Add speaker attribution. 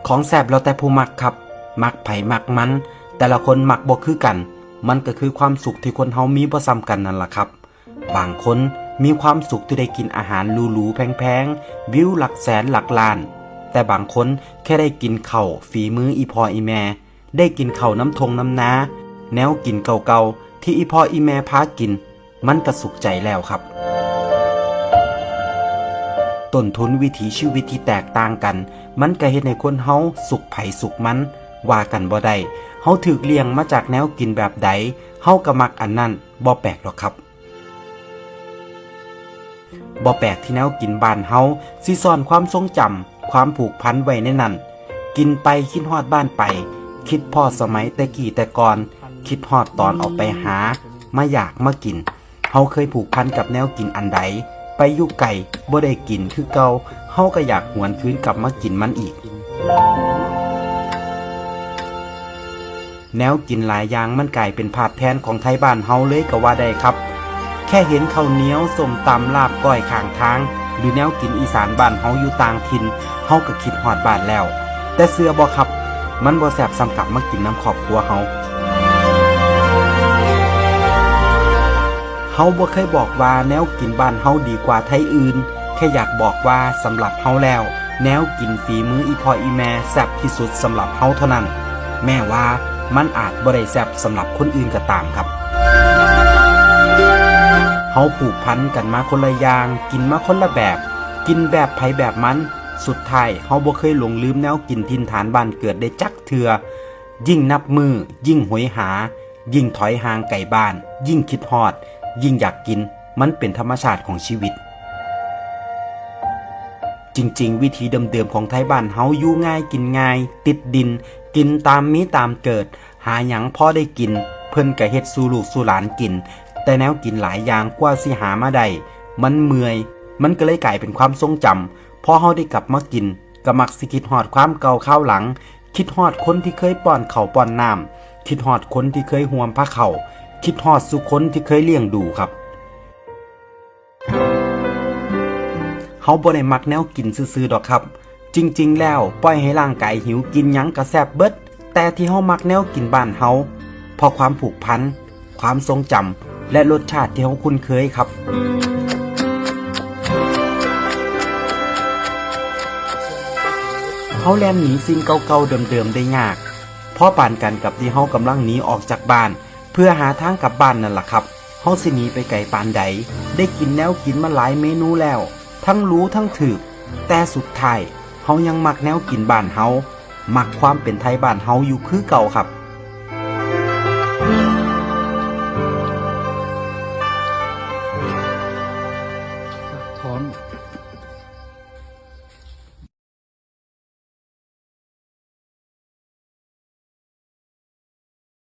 Speaker 1: ของแซ่บแล้วแต่ผู้มักครับมักไผมักมันแต่ละคนมักบ่คือกันมันก็คือความสุขที่คนเฮามีบ่ซ้ำกันนั่นล่ะครับบางคนมีความสุขที่ได้กินอาหารหรูๆแพงๆวิวหลักแสนหลักล้านแต่บางคนแค่ได้กินข้าวฝีมืออีพ่ออีแม่ได้กินข้าวน้ำทงน้ำนาแนวกินเก่าๆที่อีพ่ออีแม่พากินมันก็สุขใจแล้วครับต้นทุนวิถีชีวิตที่แตกต่างกันมันก็เฮ็ดให้คนเฮาสุขไผสุขมันว่ากันบ่ได้เฮาถูกเลี้ยงมาจากแนวกินแบบใดเฮาก็มักอันนั้นบ่แปลกหรอกครับบ่แปลกที่แนวกินบ้านเฮาสิซ่อนความทรงจำความผูกพันไว้ในนั้นกินไปคิดฮอดบ้านไปคิดพอสมัยแต่กี้แต่ก่อนคิดฮอดตอนออกไปหามาอยากมากินเฮาเคยผูกพันกับแนวกินอันใดไปอยู่ไกลบ่ได้กินคือเก่าเฮาก็อยากหวนคืนกลับมากินมันอีกแนวกินหลายอย่างมันกลายเป็นภาพแทนของไทยบ้านเฮาเลยก็ว่าได้ครับแค่เห็นข้าวเหนียวส้มตำลาบก้อยข้างทางหรือแนวกินอีสานบ้านเฮาอยู่ต่างถิ่นเฮาก็คิดฮอดบ้านแล้วแต่เชื่อบ่ครับมันบ่แซ่บสำกับมากินน้ำครอบครัวเฮาบ่เคยบอกว่าแนวกินบ้านเฮาดีกว่าไทยอื่นแค่อยากบอกว่าสำหรับเฮาแล้วแนวกินฝีมืออีพ่ออีแม่แซ่บที่สุดสำหรับเฮาเท่านั้นแม้ว่ามันอาจบ่ได้แซ่บสำหรับคนอื่นก็ตามครับเฮาผูกพันกันมาคนละอย่างกินมาคนละแบบกินแบบไผแบบมันสุดท้ายเฮาบ่เคยหลงลืมแนวกินถิ่นฐานบ้านเกิดได้จักเทื่อยิ่งนับมือยิ่งหวยหายิ่งถอยห่างไกลบ้านยิ่งคิดฮอดยิ่งอยากกินมันเป็นธรรมชาติของชีวิตจริงๆวิธีเดิมๆของไทยบ้านเฮาอยู่ง่ายกินง่ายติดดินกินตามมีตามเกิดหาหยังพอได้กินเพิ่นก็เฮ็ดสู่ลูกสู่หลานกินแต่แนวกินหลายอย่างกว่าสิหามาได้มันเมื่อยมันก็เลยกลายเป็นความทรงจำพอเฮาได้กลับมากินก็มักสิคิดฮอดความเก่าข้าวหลังคิดฮอดคนที่เคยป้อนข้าวป้อนน้ำคิดฮอดคนที่เคยห่วมผ้าเข่าคิดฮอดสุคนที่เคยเลี้ยงดูครับเฮาบ่ได้มักแนวกินซื่อๆดอกครับจริงๆแล้วปล่อยให้ร่างกายหิวกินหยังก็แซ่บเบิดแต่ที่เฮามักแนวกินบ้านเฮาเพราะความผูกพันความทรงจำและรสชาติที่เฮาคุ้นเคยครับเฮาแล่นหนีสิ่งเก่าๆเดิมๆได้ยากพอปานกันกับที่เฮากำลังหนีออกจากบ้านเพื่อหาทางกลับบ้านนั่นล่ะครับเฮาสิหนีไปไกลปานใดได้กินแนวกินมาหลายเมนูแล้วทั้งรู้ทั้งถูกแต่สุดท้ายเฮายังมักแนวกินบ้านเฮามักความเป็นไทยบ้านเฮาอยู่คือเก่าครับ